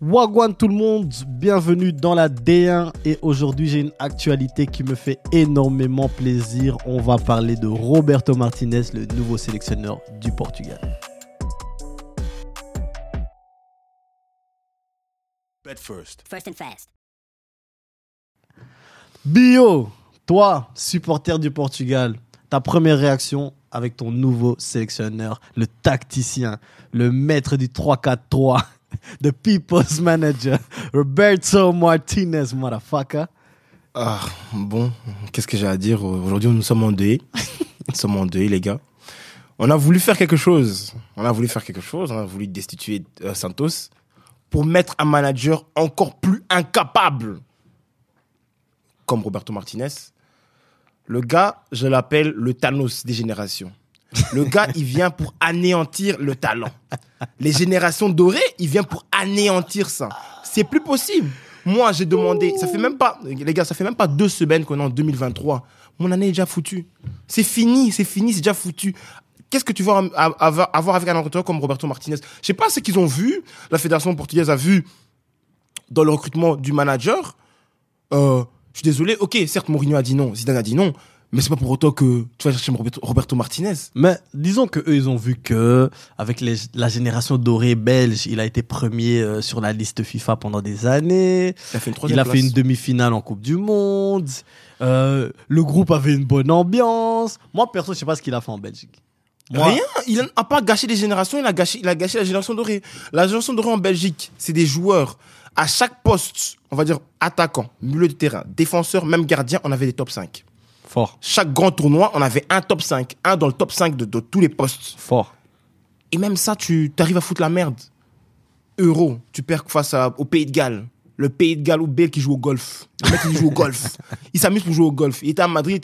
Wagwan tout le monde, bienvenue dans la D1 et aujourd'hui j'ai une actualité qui me fait énormément plaisir. On va parler de Roberto Martinez, le nouveau sélectionneur du Portugal. Bet first. First and fast. Bio, toi, supporter du Portugal, ta première réaction avec ton nouveau sélectionneur, le tacticien, le maître du 3-4-3, the people's manager, Roberto Martinez, motherfucker. Ah, bon, qu'est-ce que j'ai à dire? Aujourd'hui, nous sommes en deuil. Nous sommes en deuil, les gars. On a voulu faire quelque chose. On a voulu destituer Santos pour mettre un manager encore plus incapable comme Roberto Martinez. Le gars, je l'appelle le Thanos des générations. Le gars, il vient pour anéantir le talent. Les générations dorées, il vient pour anéantir ça. C'est plus possible. Moi, j'ai demandé, ça fait même pas 2 semaines qu'on est en 2023. Mon année est déjà foutue. C'est fini, c'est déjà foutu. Qu'est-ce que tu veux avoir avec un entraîneur comme Roberto Martinez? Je sais pas ce qu'ils ont vu, la fédération portugaise a vu dans le recrutement du manager. Je suis désolé, ok, certes, Mourinho a dit non, Zidane a dit non, mais c'est pas pour autant que tu vas chercher Roberto Martinez. Mais disons que eux, ils ont vu que avec la génération dorée belge, il a été premier sur la liste FIFA pendant des années. Il a fait une demi-finale en Coupe du Monde. Le groupe avait une bonne ambiance. Moi, perso, je sais pas ce qu'il a fait en Belgique. Rien, il n'a pas gâché les générations, il a gâché la génération dorée. La génération dorée en Belgique, c'est des joueurs. À chaque poste, on va dire attaquant, milieu de terrain, défenseur, même gardien, on avait des top 5. Fort. Chaque grand tournoi, on avait un top 5. Un dans le top 5 de tous les postes. Fort. Et même ça, tu arrives à foutre la merde. Euro, tu perds face au Pays de Galles. Le Pays de Galles ou Bale qui joue au golf. Le mec qui joue au golf. Il s'amuse pour jouer au golf. Il était à Madrid,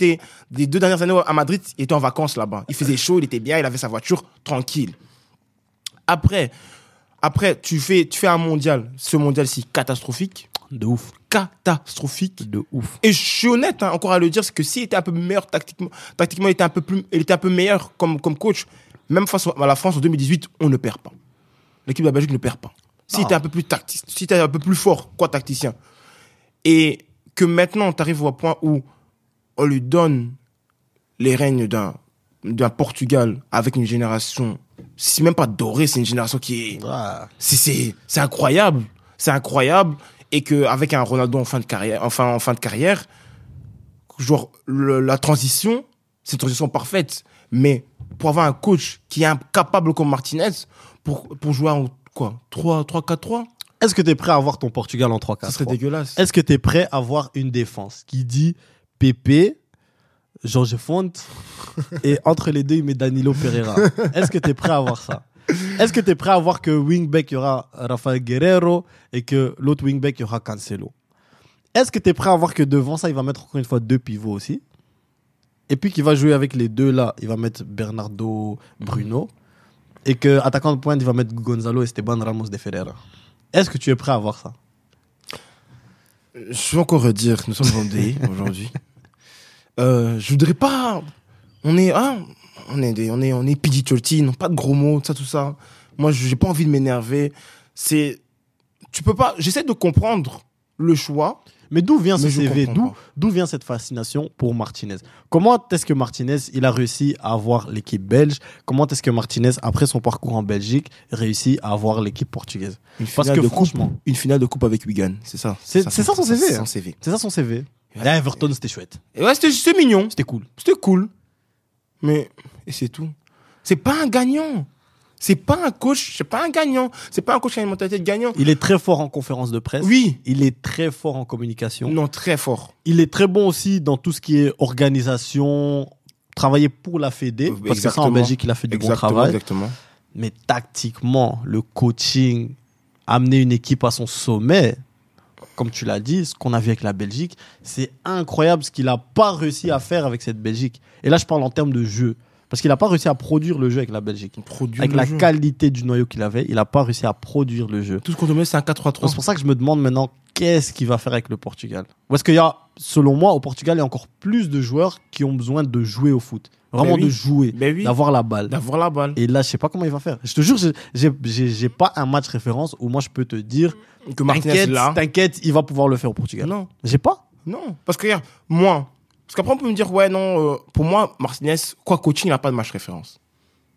les 2 dernières années à Madrid, il était en vacances là-bas. Il faisait chaud, il était bien, il avait sa voiture tranquille. Après, tu fais un mondial. Ce mondial-ci, catastrophique. De ouf. Catastrophique. De ouf. Et je suis honnête, encore à le dire, c'est que s'il était un peu meilleur tactiquement, il était un peu meilleur comme coach. Même face à la France en 2018, on ne perd pas. L'équipe de la Belgique ne perd pas. S'il était un peu plus tactique, s'il était un peu plus fort, quoi, tacticien. Et que maintenant, tu arrives au point où on lui donne les règnes d'un Portugal avec une génération, c'est même pas dorée, c'est une génération qui est, c'est incroyable. C'est incroyable. Et qu'avec un Ronaldo en fin de carrière, genre, la transition, c'est une transition parfaite. Mais pour avoir un coach qui est incapable comme Martinez, pour jouer en 3-4-3, est-ce que tu es prêt à avoir ton Portugal en 3-4-3? ça serait dégueulasse. Est-ce que tu es prêt à avoir une défense qui dit Pepe, Jorge Font et entre les deux, il met Danilo Pereira? Est-ce que tu es prêt à avoir ça? Est-ce que tu es prêt à voir que wingback, il y aura Rafael Guerreiro et que l'autre wingback, il y aura Cancelo? Est-ce que tu es prêt à voir que devant ça, il va mettre encore une fois 2 pivots aussi? Et puis qu'il va jouer avec les deux là, il va mettre Bernardo Bruno. Et que attaquant de pointe, il va mettre Gonzalo Esteban Ramos de Ferreira. Est-ce que tu es prêt à voir ça? Je vais encore redire, nous sommes vendés aujourd'hui. Je voudrais pas. On est PG-13, non, pas de gros mots, tout ça. Moi, j'ai pas envie de m'énerver. Tu peux pas. J'essaie de comprendre le choix. Mais d'où vient ce CV? D'où vient cette fascination pour Martinez? Comment est-ce que Martinez, il a réussi à avoir l'équipe belge? Comment est-ce que Martinez, après son parcours en Belgique, réussit à avoir l'équipe portugaise? Parce que franchement, une finale de coupe avec Wigan, c'est ça. C'est ça son CV. C'est ça son CV. Là, Everton, c'était chouette. Et ouais, c'était mignon. C'était cool. Mais et c'est tout. C'est pas un gagnant. C'est pas un coach qui a une mentalité de gagnant. Il est très fort en conférence de presse. Oui. Il est très fort en communication. Non, très fort. Il est très bon aussi dans tout ce qui est organisation, travailler pour la Fédé. Parce que ça, en Belgique, il a fait du bon travail. Exactement. Mais tactiquement, le coaching, amener une équipe à son sommet, comme tu l'as dit, ce qu'on a vu avec la Belgique, c'est incroyable ce qu'il n'a pas réussi à faire avec cette Belgique. Et là, je parle en termes de jeu. Parce qu'il n'a pas réussi à produire le jeu avec la Belgique. Avec la qualité du noyau qu'il avait, il n'a pas réussi à produire le jeu. Tout ce qu'on demande, c'est un 4-3-3. C'est pour ça que je me demande maintenant qu'est-ce qu'il va faire avec le Portugal. Ou est-ce qu'il y a, selon moi, au Portugal, il y a encore plus de joueurs qui ont besoin de jouer au foot. Vraiment Ben oui. de jouer, Ben oui. d'avoir la balle. D'avoir la balle. Et là, je sais pas comment il va faire. Je te jure, j'ai pas un match référence où moi je peux te dire Que Martinez là. t'inquiète, il va pouvoir le faire au Portugal. Non, J'ai pas. non. Parce que regarde, moi, parce qu'après on peut me dire, ouais, non, pour moi, Martinez, quoi, coaching, il n'a pas de match référence.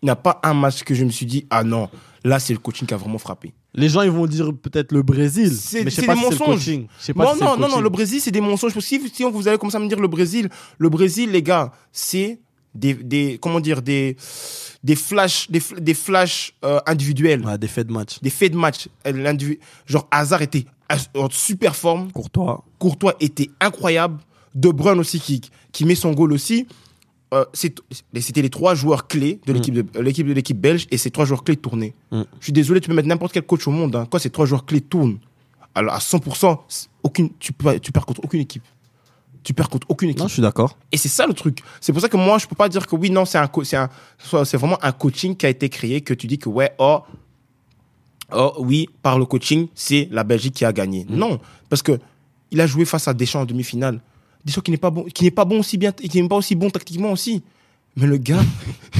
Il n'a pas un match que je me suis dit, ah non, là, c'est le coaching qui a vraiment frappé. Les gens ils vont dire peut-être le Brésil, C'est- mais je sais c'est pas des si c'est le mensonges. coaching. Je sais pas Non, si c'est non, le non, non, coaching. le Brésil, c'est des mensonges. Si vous allez comme ça me dire le Brésil, les gars, c'est comment dire, des flashs individuels, Ouais, des faits de match. des faits de match. Genre, Hazard était en super forme. Courtois. Courtois était incroyable. De Bruyne aussi qui met son goal aussi. C'était les 3 joueurs clés de l'équipe belge et ces 3 joueurs clés tournaient. Je suis désolé, tu peux mettre n'importe quel coach au monde. Hein. Quand ces 3 joueurs clés tournent, alors à 100%, tu perds contre aucune équipe. Tu perds contre aucune équipe. Non, je suis d'accord. Et c'est ça le truc. C'est pour ça que moi, je peux pas dire que oui, non, c'est vraiment un coaching qui a été créé, que tu dis que ouais, oh oui, par le coaching, c'est la Belgique qui a gagné. Non, parce que il a joué face à Deschamps en demi-finale. Deschamps qui n'est pas bon aussi bien, qui n'est pas aussi bon tactiquement aussi. Mais le gars,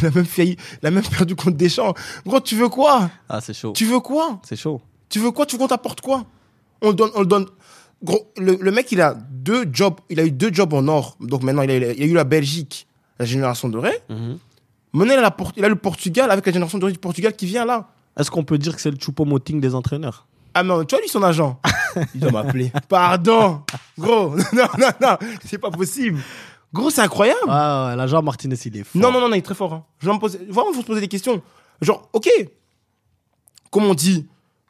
il a même perdu contre Deschamps. Gros, tu veux quoi? Ah, c'est chaud. Tu veux quoi? C'est chaud. Tu veux quoi? Tu veux qu'on t'apporte quoi? On le donne. Gros, le mec, il a 2 jobs. Il a eu 2 jobs en or. Donc maintenant, il a eu la Belgique, la génération dorée. Maintenant, il a le Portugal avec la génération dorée du Portugal qui vient là. Est-ce qu'on peut dire que c'est le Choupo-Moting des entraîneurs? Ah non, tu as lu son agent? Il doit m'appeler. Pardon. Gros, non. C'est pas possible. Gros, c'est incroyable. Ah, ouais, l'agent Martinez, il est fort. Non, il est très fort. Hein. Vraiment, faut se poser des questions. Genre, ok. Comme on dit,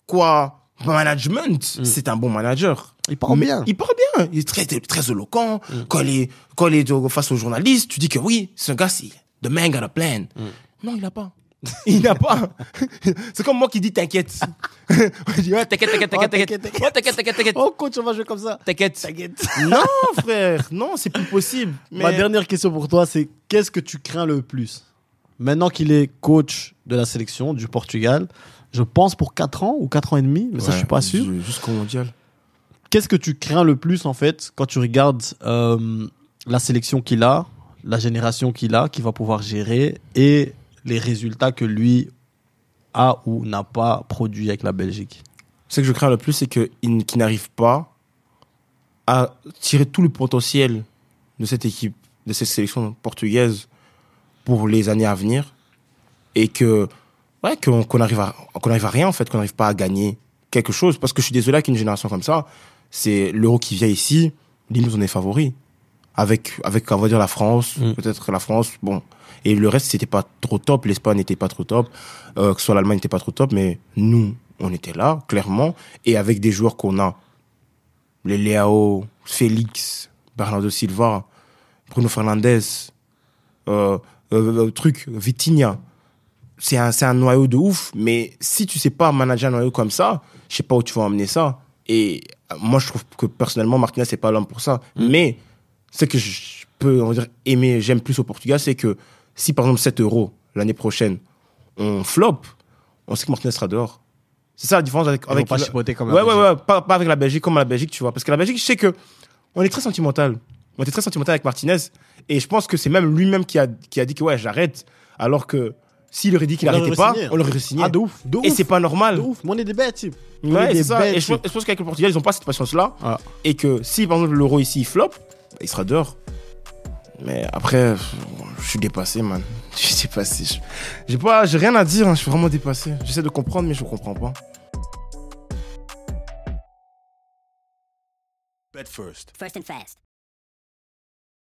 quoi, management, c'est un bon manager. Il parle bien. Il parle bien. Il est très éloquent. Quand il est face aux journalistes, tu dis que oui, ce gars, c'est the man got a plan. Non, il n'a pas. Il n'a pas. C'est comme moi qui dis t'inquiète. Je dis ouais, t'inquiète. Oh, coach, on va jouer comme ça. T'inquiète. Non, frère. Non, c'est plus possible. Mais... Ma dernière question pour toi, c'est qu'est-ce que tu crains le plus? Maintenant qu'il est coach de la sélection du Portugal, je pense pour 4 ans ou 4 ans et demi, mais ça, je suis pas sûr. Jusqu'au mondial. Qu'est-ce que tu crains le plus, en fait, quand tu regardes la sélection qu'il a, la génération qu'il a, qu'il va pouvoir gérer, et les résultats que lui a ou n'a pas produit avec la Belgique? Ce que je crains le plus, c'est qu'il n'arrive pas à tirer tout le potentiel de cette équipe, de cette sélection portugaise pour les années à venir, et qu'on arrive à rien, en fait, qu'on n'arrive pas à gagner quelque chose. Parce que je suis désolé, avec une génération comme ça, c'est l'Euro qui vient ici, limite on est favori. Avec, on va dire, la France, peut-être la France, bon. Et le reste, c'était pas trop top. L'Espagne n'était pas trop top. Que ce soit l'Allemagne n'était pas trop top. Mais nous, on était là, clairement. Et avec des joueurs qu'on a. Les Leao, Félix, Bernardo Silva, Bruno Fernandes, Vitinha. C'est un noyau de ouf. Mais si tu sais pas manager un noyau comme ça, je sais pas où tu vas emmener ça. Et moi, je trouve que personnellement, Martinez, c'est pas l'homme pour ça. Mais ce que je peux, on va dire, aimer, j'aime plus au Portugal, c'est que si par exemple 7 euros l'année prochaine, on flop, on sait que Martinez sera dehors. C'est ça la différence avec. Ils vont pas chipoter comme la ouais, Belgique. ouais, pas avec la Belgique, comme la Belgique, tu vois. Parce que la Belgique, je sais que on est très sentimental. On était très sentimental avec Martinez. Et je pense que c'est même lui-même qui a dit que ouais, j'arrête. Alors que s'il aurait dit qu'il n'arrêtait pas, on l'aurait re-signé. Ah, de ouf. Et c'est pas normal. De ouf. Mais on est des bêtes, type. Ouais, c'est ça. Et je pense qu'avec le Portugal, ils n'ont pas cette patience-là. Ah. Et que si, par exemple, l'euro ici, il flop, il sera dehors. Mais après, je suis dépassé, man. Je suis dépassé. J'ai rien à dire, hein. Je suis vraiment dépassé. J'essaie de comprendre, mais je ne comprends pas. Bet first. First and fast.